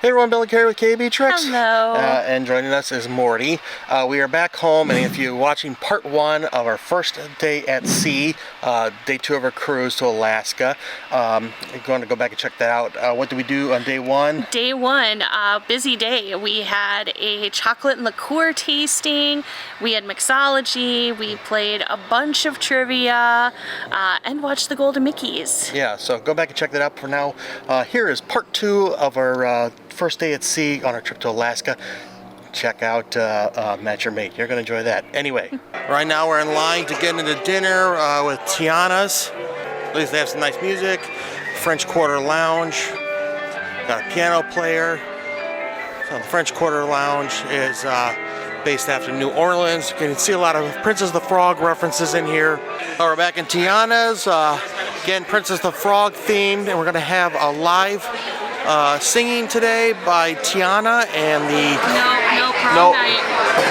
Hey everyone, Billy Carey with KB Tricks. Hello. And joining us is Morty. We are back home, and if you're watching part 1 of our first day at sea, day 2 of our cruise to Alaska, you're going to go back and check that out. What did we do on day 1? Day 1, busy day. We had a chocolate and liqueur tasting, we had mixology, we played a bunch of trivia, and watched the Golden Mickeys. Yeah, so go back and check that out. For now, here is part 2 of our first day at sea on our trip to Alaska. Check out Match Your Mate. You're going to enjoy that. Anyway, right now we're in line to get into dinner with Tiana's. At least they have some nice music. French Quarter Lounge. Got a piano player. So the French Quarter Lounge is based after New Orleans. You can see a lot of Princess the Frog references in here. We're back in Tiana's. Again, Princess the Frog themed, and we're going to have a live singing today by Tiana and the... No, wrong night.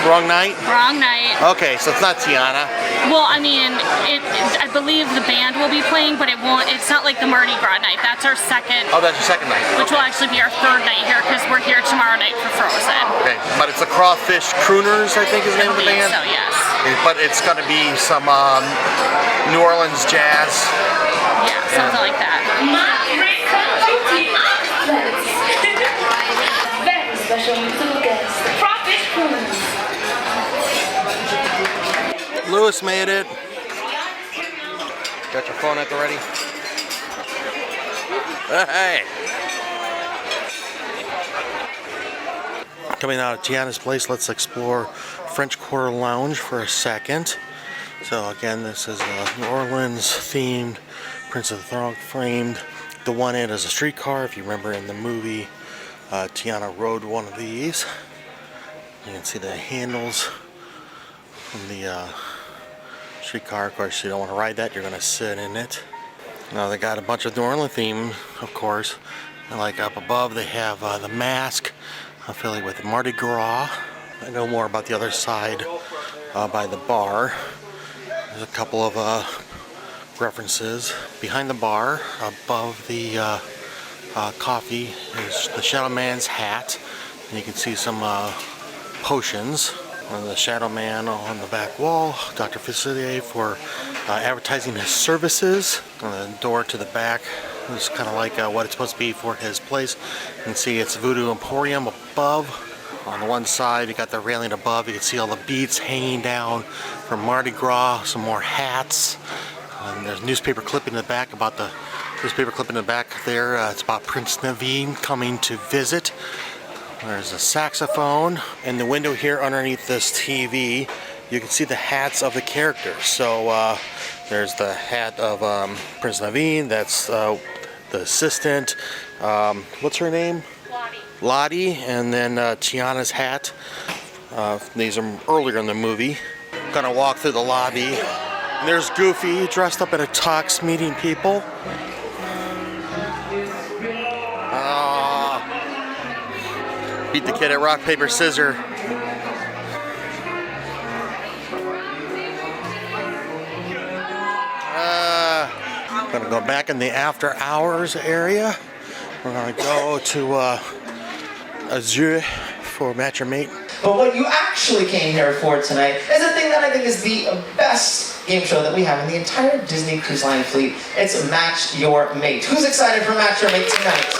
Wrong night? Wrong night. Okay, so it's not Tiana. Well, I mean, I believe the band will be playing, but it's not like the Mardi Gras night. That's our second. Oh, that's your second night. Which will actually be our third night here, because we're here tomorrow night for Frozen. Okay, but it's the Crawfish Crooners, I think is the name of the band? So, yes. But it's going to be some New Orleans jazz. Yeah, something like that. Very special musical guest, the Crawfish Crooners. Lewis made it. Got your phone at the ready? Hey! Coming out of Tiana's place, let's explore French Quarter Lounge for a second. So again, this is a New Orleans themed, Princess of the Frog framed. The one end is a streetcar. If you remember in the movie, Tiana rode one of these. You can see the handles from the streetcar. Of course, you don't want to ride that, you're going to sit in it. Now they got a bunch of New Orleans theme, of course. And like up above, they have the mask affiliated with Mardi Gras. I know more about the other side by the bar. There's a couple of references. Behind the bar, above the coffee, is the Shadow Man's hat. And you can see some potions. The Shadow Man on the back wall, Dr. Facilier for advertising his services. On the door to the back is kind of like what it's supposed to be for his place. You can see it's Voodoo Emporium above. On the one side, you got the railing above. You can see all the beads hanging down from Mardi Gras, some more hats. There's a newspaper clipping in the back about the newspaper clipping in the back there. It's about Prince Naveen coming to visit. There's a saxophone. In the window here underneath this TV, you can see the hats of the characters. So there's the hat of Prince Naveen. That's the assistant. What's her name? Lottie. And then Tiana's hat. These are earlier in the movie. Gonna walk through the lobby. And there's Goofy dressed up in a tux meeting people. Beat the kid at rock, paper, scissors. Gonna go back in the after hours area. We're gonna go to Azure for Match Your Mate. But what you actually came here for tonight is a thing that I think is the best game show that we have in the entire Disney Cruise Line fleet. It's Match Your Mate. Who's excited for Match Your Mate tonight?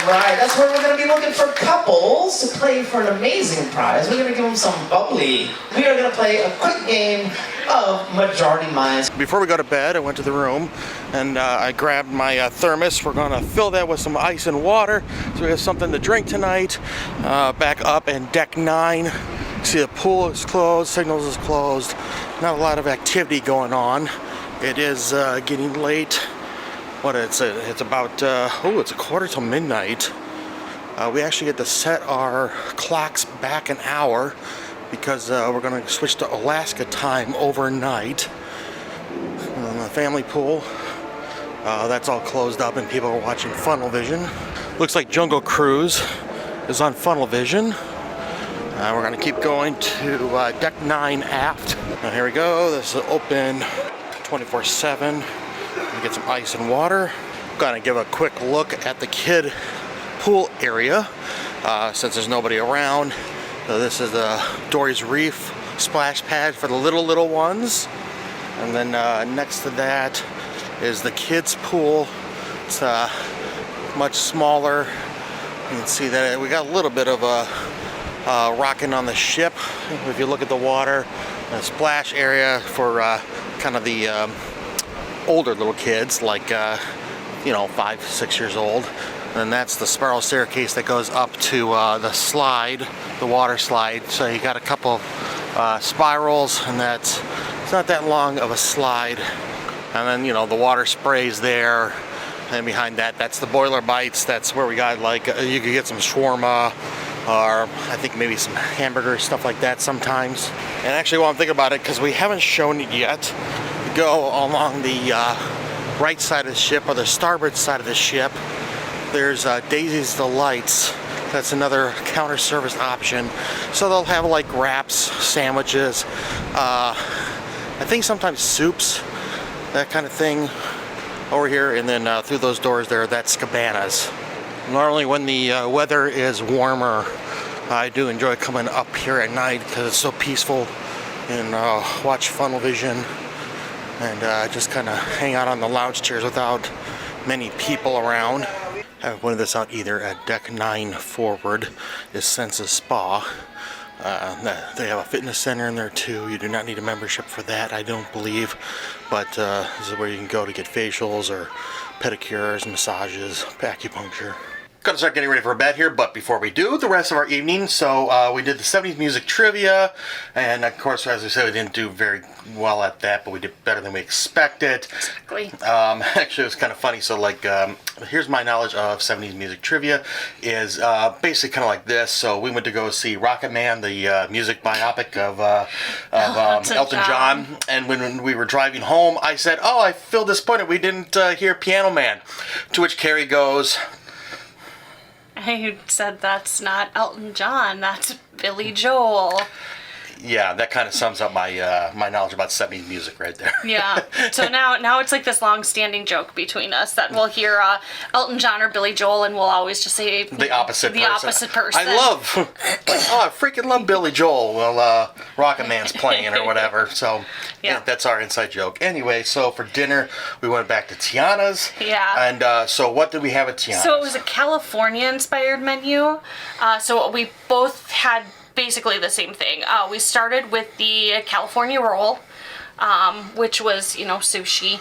Right, that's where we're going to be looking for couples to play for an amazing prize. We're going to give them some bubbly. We are going to play a quick game of Majority Minds. Before we go to bed, I went to the room and I grabbed my thermos. We're going to fill that with some ice and water so we have something to drink tonight. Back up in deck 9. See the pool is closed, signals is closed. Not a lot of activity going on. It is getting late. What is it? It's about, it's a quarter till midnight. We actually get to set our clocks back an hour because we're going to switch to Alaska time overnight. And the family pool, that's all closed up and people are watching Funnel Vision. Looks like Jungle Cruise is on Funnel Vision. We're going to keep going to deck 9 aft. Now here we go. This is open 24/7. Get some ice and water. Gonna give a quick look at the kid pool area since there's nobody around. So this is the Dory's Reef splash pad for the little ones. And then next to that is the kids pool. It's much smaller. You can see that we got a little bit of a rocking on the ship. If you look at the water, a splash area for kind of the older little kids, like 5, 6 years old. And that's the spiral staircase that goes up to the slide, the water slide. So you got a couple spirals, and it's not that long of a slide. And then the water sprays there. And behind that, that's the boiler bites. That's where we got you could get some shawarma, or I think maybe some hamburgers, stuff like that sometimes. And actually, while I'm thinking about it, because we haven't shown it yet, go along the right side of the ship, or the starboard side of the ship. There's Daisy's Delights. That's another counter service option. So they'll have like wraps, sandwiches, I think sometimes soups, that kind of thing over here. And then through those doors there, that's Cabanas. Normally when the weather is warmer, I do enjoy coming up here at night because it's so peaceful, and watch funnel vision, and just kind of hang out on the lounge chairs without many people around. I haven't pointed this out either. At deck 9 forward is Senses Spa. They have a fitness center in there too. You do not need a membership for that, I don't believe. But this is where you can go to get facials or pedicures, massages, acupuncture. Gonna start getting ready for bed here, but before we do, the rest of our evening. So we did the 70s music trivia, and of course, as we said, we didn't do very well at that, but we did better than we expected. Exactly. Actually, it was kind of funny. So here's my knowledge of 70s music trivia is basically kind of like this. So we went to go see Rocket Man, the music biopic of Elton John, and when we were driving home, I said, "Oh, I feel disappointed we didn't hear Piano Man," to which Carrie goes, I said that's not Elton John, that's Billy Joel. Yeah, that kind of sums up my my knowledge about 70s music right there. Yeah. So now it's like this long-standing joke between us that we'll hear Elton John or Billy Joel, and we'll always just say the opposite person. I freaking love Billy Joel while Rocket Man's playing or whatever. So yeah, that's our inside joke. Anyway, so for dinner we went back to Tiana's. Yeah. And so what did we have at Tiana's? So it was a California-inspired menu. So we both had basically the same thing. We started with the California roll, which was, sushi.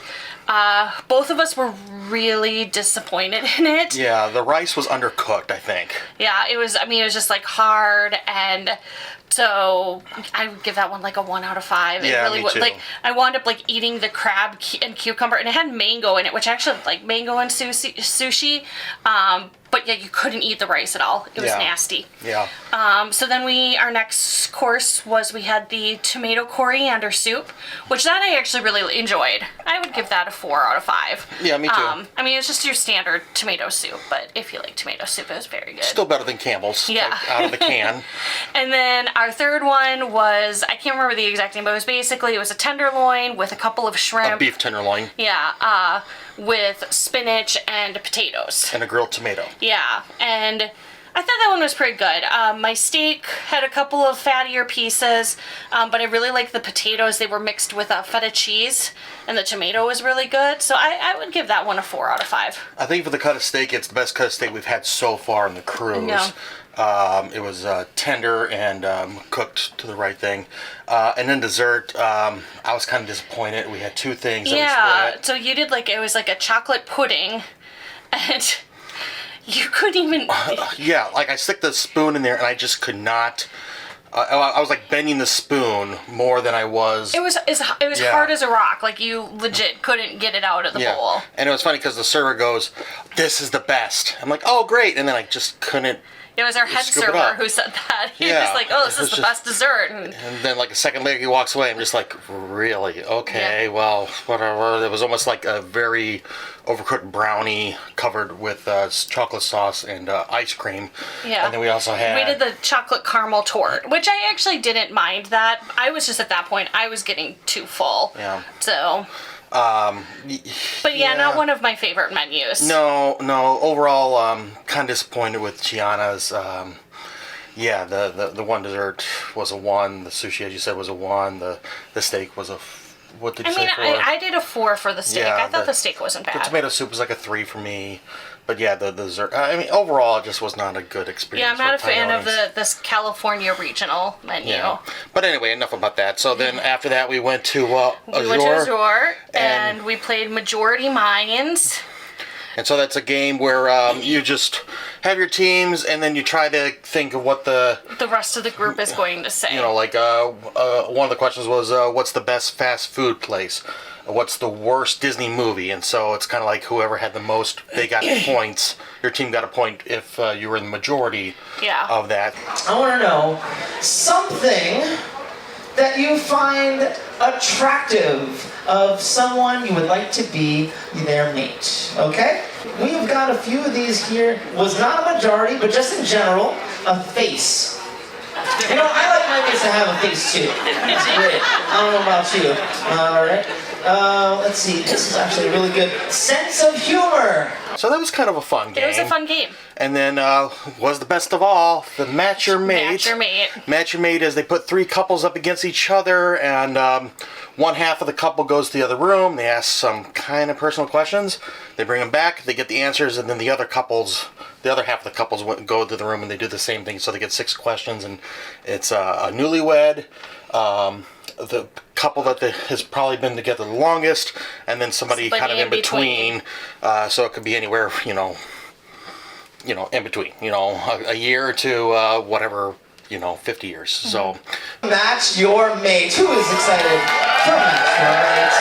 Both of us were really disappointed in it. Yeah, the rice was undercooked, I think. Yeah, it was just like hard, and so I would give that one like a 1 out of 5. Yeah, it really me too. I wound up eating the crab and cucumber, and it had mango in it, which I actually like mango and sushi. But yeah, you couldn't eat the rice at all. It was nasty. Yeah. So then our next course we had the tomato coriander soup, which that I actually really enjoyed. I would give that a 4 out of 5. Yeah, me too. It's just your standard tomato soup, but if you like tomato soup, it was very good. Still better than Campbell's. Yeah. Out of the can. And then our third one was, I can't remember the exact name, but it was a tenderloin with a couple of shrimp. A beef tenderloin. Yeah, with spinach and potatoes. And a grilled tomato. Yeah, and I thought that one was pretty good. My steak had a couple of fattier pieces, but I really liked the potatoes. They were mixed with feta cheese, and the tomato was really good. So I would give that one a 4 out of 5. I think for the cut of steak, it's the best cut of steak we've had so far in the cruise. No. It was tender and cooked to the right thing. And then dessert, I was kind of disappointed. We had 2 things that we split. So you did it was like a chocolate pudding, and you couldn't even... Yeah, I stick the spoon in there and I just could not... I was bending the spoon more than I was... It was hard as a rock. You legit couldn't get it out of the bowl. And it was funny because the server goes, "This is the best." I'm like, "Oh, great." And then I just couldn't... It was our head server who said that. He was like, "Oh, this is the best dessert." And then a second later he walks away. I'm just like, "Really? Okay, well, whatever." It was almost like a very overcooked brownie covered with chocolate sauce and ice cream. Yeah. And then we also had... We did the chocolate caramel torte, which I actually didn't mind that. I was just at that point, I was getting too full. Yeah. So... But yeah, not one of my favorite menus. No. Overall, kind of disappointed with Tiana's. Yeah, the one dessert was a 1. The sushi, as you said, was a 1. The steak was a. What did you say for? I did a 4 for the steak. Yeah, I thought the steak wasn't bad. The tomato soup was like a 3 for me. But yeah, the dessert. I mean, overall, it just was not a good experience. Yeah, I'm not a fan of Tiana's. this California regional menu. Yeah. But anyway, enough about that. So then after that, we went to Azure. We went to Azure, and we played Majority Minds. And so that's a game where you just have your teams, and then you try to think of what the rest of the group is going to say. You know, like one of the questions was, what's the best fast food place? What's the worst Disney movie? And so it's kind of like whoever had the most, they got points. Your team got a point if you were in the majority of that. I want to know something that you find attractive of someone you would like to be their mate, okay? We've got a few of these here. Was not a majority, but just in general, a face. You know, I like my mates to have a face too. It's great. I don't know about you. All right. Let's see. This is actually really good. Sense of humor. So that was kind of a fun game. It was a fun game. And then was the best of all, the Match Your Mate. Match Your Mate. Match Your Mate is they put 3 couples up against each other, and one half of the couple goes to the other room. They ask some kind of personal questions. They bring them back. They get the answers, and then the other half of the couples go to the room and they do the same thing. So they get 6 questions, and it's a newlywed, the couple that has probably been together the longest, and then somebody kind of in between. So it could be anywhere, in between, a year to whatever, 50 years. So Match Your Mate. Who is excited for Match Your Mate?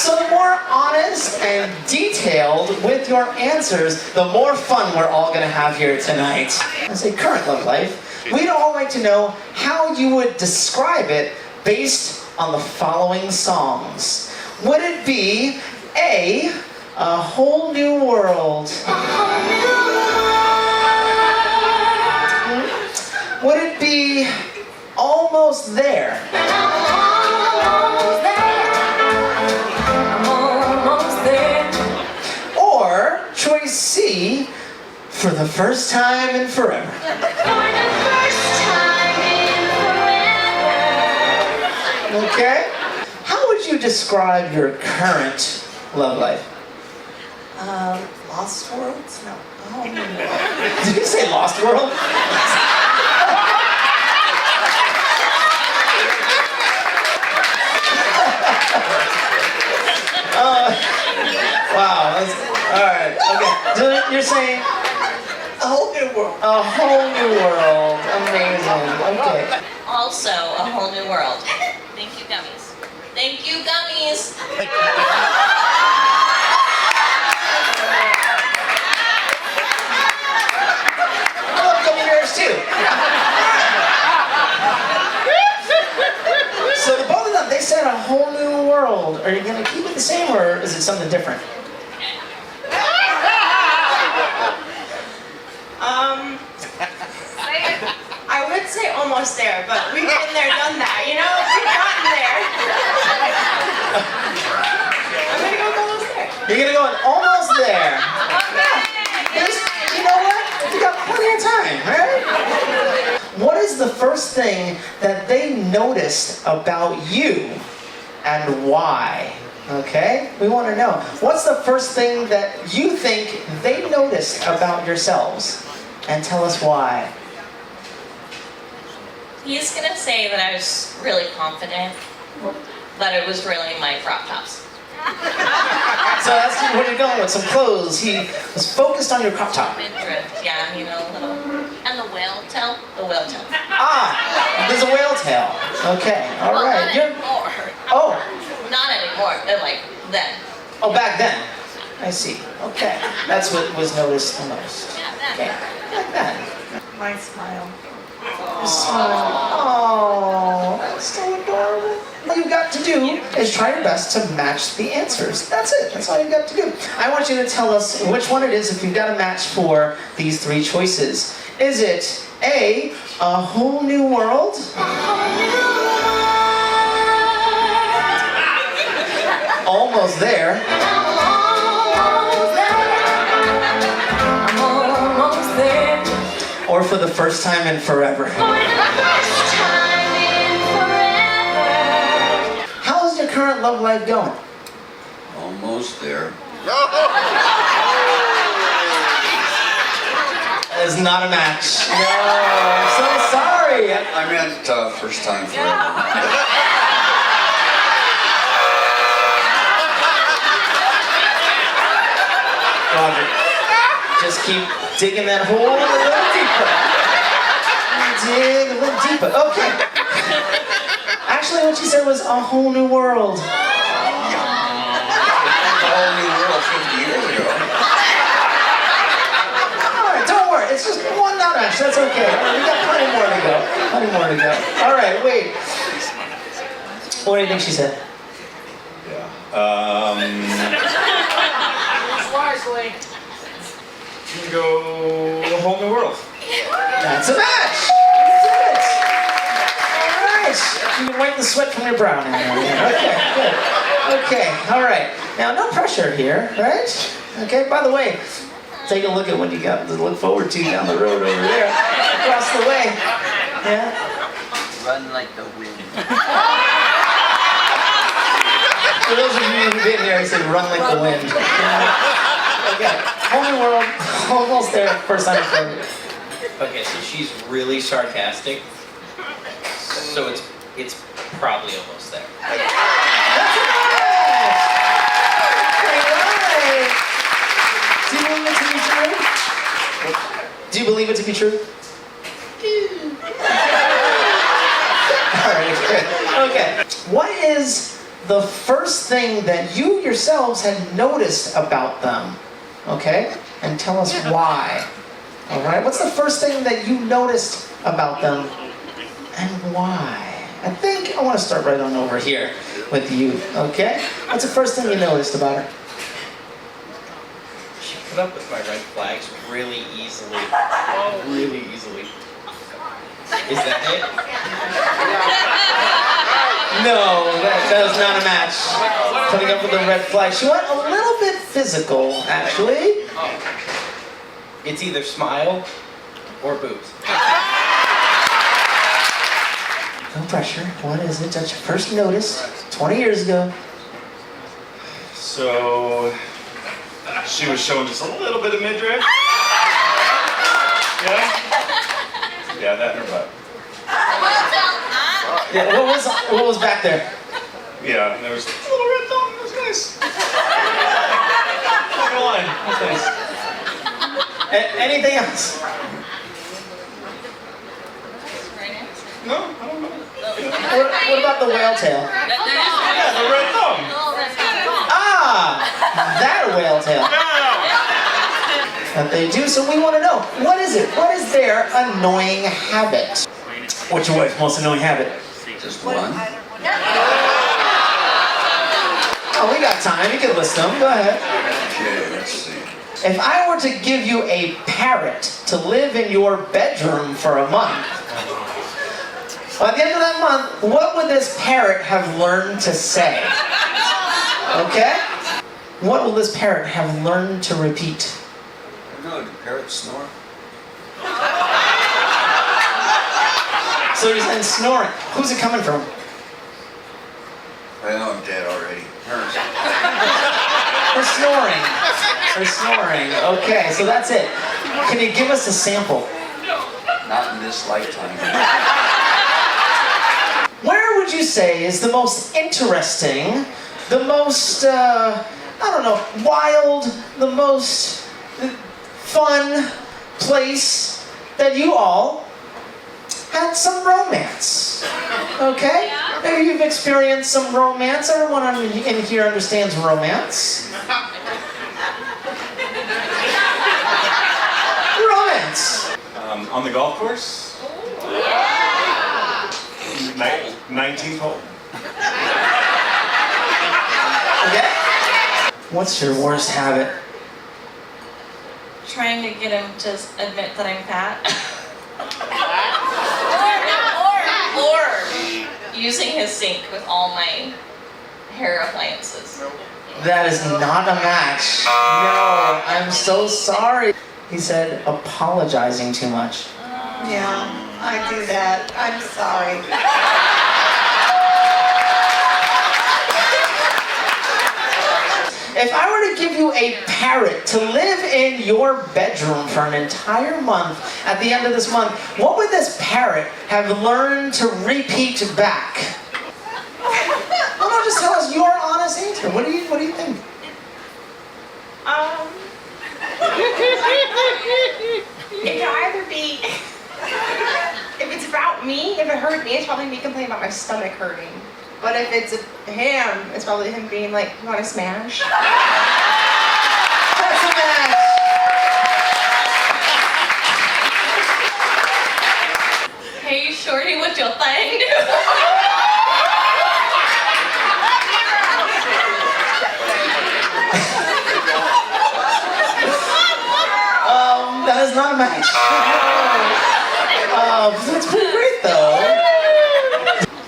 So the more honest and detailed with your answers, the more fun we're all going to have here tonight. I say current love life. We'd all like to know how you would describe it based on the following songs. Would it be A Whole New World? Would it be Almost There? Or choice C, For the First Time in Forever? Okay. How would you describe your current love life? Lost Worlds? No. Oh, no. Did you say Lost World? Wow. Alright, okay. So you're saying A Whole New World. A Whole New World. Amazing. Okay. Also, A Whole New World. Thank you, gummies. Thank you, gummies. I love gummy bears too. So the both of them, they said A Whole New World. Are you going to keep it the same, or is it something different? I would say Almost There, but we've been there, done that, We've gotten there. I'm gonna go with Almost There. You're going to go with Almost There. You know what? You got plenty of time, right? What is the first thing that they noticed about you and why? Okay? We want to know. What's the first thing that you think they noticed about yourselves? And tell us why. He's gonna say that I was really confident, but it was really my crop tops. So that's where you're going with, some clothes. He was focused on your crop top. Midriff, yeah, a little. And the whale tail? The whale tail. Ah, there's a whale tail. Okay, all Well, right. not anymore. Oh, Not anymore, but like then. oh, back then. I see. Okay, that's what was noticed the most. Yeah, then. Okay, like that. My smile. Oh, that's so adorable. All you've got to do is try your best to match the answers. That's it. That's all you've got to do. I want you to tell us which one it is if you've got a match for these 3 choices. Is it A, A Whole New World? almost there. Or for the first time in forever. How's your current love life going? Almost there. That is not a match. No, I'm so sorry. I meant first time forever. Roger, just keep digging that hole a little deeper. Dig a little deeper. Okay. Actually, what she said was a whole new world. A whole new world 50 years ago. All right, don't worry. It's just one not match. That's okay. We got plenty more to go. Plenty more to go. All right, wait. What do you think she said? Wisely. You can go a whole new world. That's a match. That's it. All right. You can wipe the sweat from your brow now. Okay, good. Okay, all right. Now, no pressure here, right? Okay, by the way, take a look at what you got to look forward to down the road over there, across the way. Yeah? Run like the wind. For those of you who've been there, I said run like the wind. Okay, whole new world, almost there, first time for Okay, so she's really sarcastic. So it's probably almost there. That's it! Right. Do you believe it to be true? Do you believe it to be true? All right, good. Okay. What is the first thing that you yourselves had noticed about them? Okay? And tell us why. All right? What's the first thing that you noticed about them and why? I think I want to start right on over here with you. Okay? What's the first thing you noticed about her? She put up with my red flags really easily. Really easily. Is that it? No, that was not a match. Putting up with the red flag. She went a little bit physical, actually. It's either smile or boobs. No pressure. What is it that you first noticed 20 years ago? So, she was showing just a little bit of midriff. Yeah? Yeah, that and her butt. Yeah, what was back there? Yeah, and there was a little red thumb. That was nice. Not gonna lie, that was nice. Anything else? No, I don't know. What about the whale tail? Yeah, the red thumb. Ah, that whale tail. That they do. So we want to know, what is it? What is their annoying habit? What's your wife's most annoying habit? Just one. Oh, we got time. You can list them. Go ahead. Okay, let's see. If I were to give you a parrot to live in your bedroom for a month, by the end of that month, what would this parrot have learned to say? Okay? What will this parrot have learned to repeat? I don't know, do parrots snore? So you're saying snoring. Who's it coming from? I know I'm dead already. Hers. Her snoring. Her snoring. Okay, so that's it. Can you give us a sample? Not in this lifetime. Where would you say is the most interesting, the most, I don't know, wild, the most fun place that you all had some romance? Okay? Maybe you've experienced some romance. Everyone in here understands romance. Romance. On the golf course? 19th hole. Okay? What's your worst habit? Trying to get him to admit that I'm fat. or using his sink with all my hair appliances. That is not a match. No, I'm so sorry. He said apologizing too much. Yeah, I do that. I'm sorry. If I were to give you a parrot to live in your bedroom for an entire month, at the end of this month, what would this parrot have learned to repeat back? No, just tell us your honest answer. What do you think? It can either be, if it's about me, if it hurt me, it's probably me complaining about my stomach hurting. But if it's him, it's probably him being like, you want to smash? That's a match! Hey, shorty, what's your thing? That is not a match. That's pretty great though.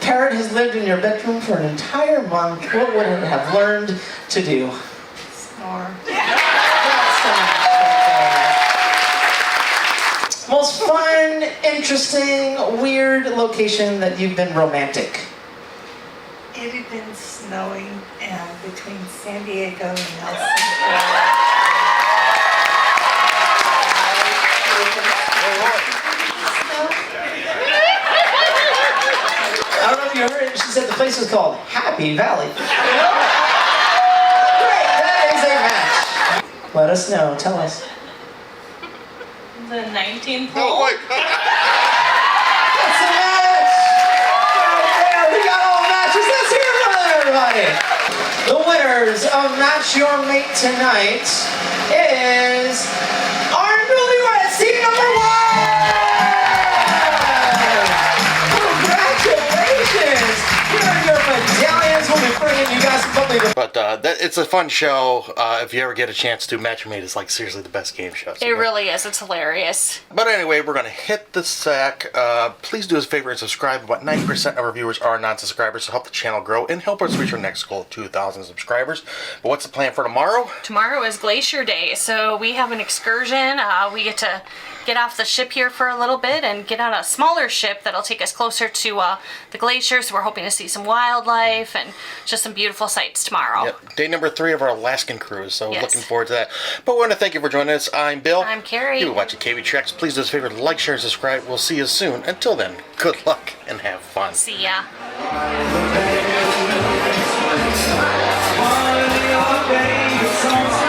Parrot has lived in your bedroom for an entire month. What would it have learned to do? Snore. That's the match right there. Most fun, interesting, weird location that you've been romantic. It had been snowing between San Diego and Nelson. I don't know if you heard it, she said the place was called Happy Valley. Great, that is a match. Let us know, tell us. The 19th Oh hole. my God. That's a match! Right there, we got all the matches. Let's hear it from everybody. The winners of Match Your Mate tonight is our Newlywed Team number 1! Congratulations! Here are your medallions. We'll be bringing you guys something to... But it's a fun show. If you ever get a chance to, Match Your Mate is like seriously the best game show. So It really is. It's hilarious. But anyway, we're going to hit the sack. Please do us a favor and subscribe. About 90% of our viewers are non-subscribers, so help the channel grow and help us reach our next goal of 2,000 subscribers. But what's the plan for tomorrow? Tomorrow is Glacier Day, so we have an excursion. We get to get off the ship here for a little bit and get on a smaller ship that'll take us closer to the glaciers. We're hoping to see some wildlife and just some beautiful sights tomorrow. Yep. Day number 3 of our Alaskan cruise, so Yes. looking forward to that. But we want to thank you for joining us. I'm Bill. I'm Carrie. You've been watching KB Treks. Please do us a favor, like, share, and subscribe. We'll see you soon. Until then, good luck and have fun. See ya. One of your baby songs.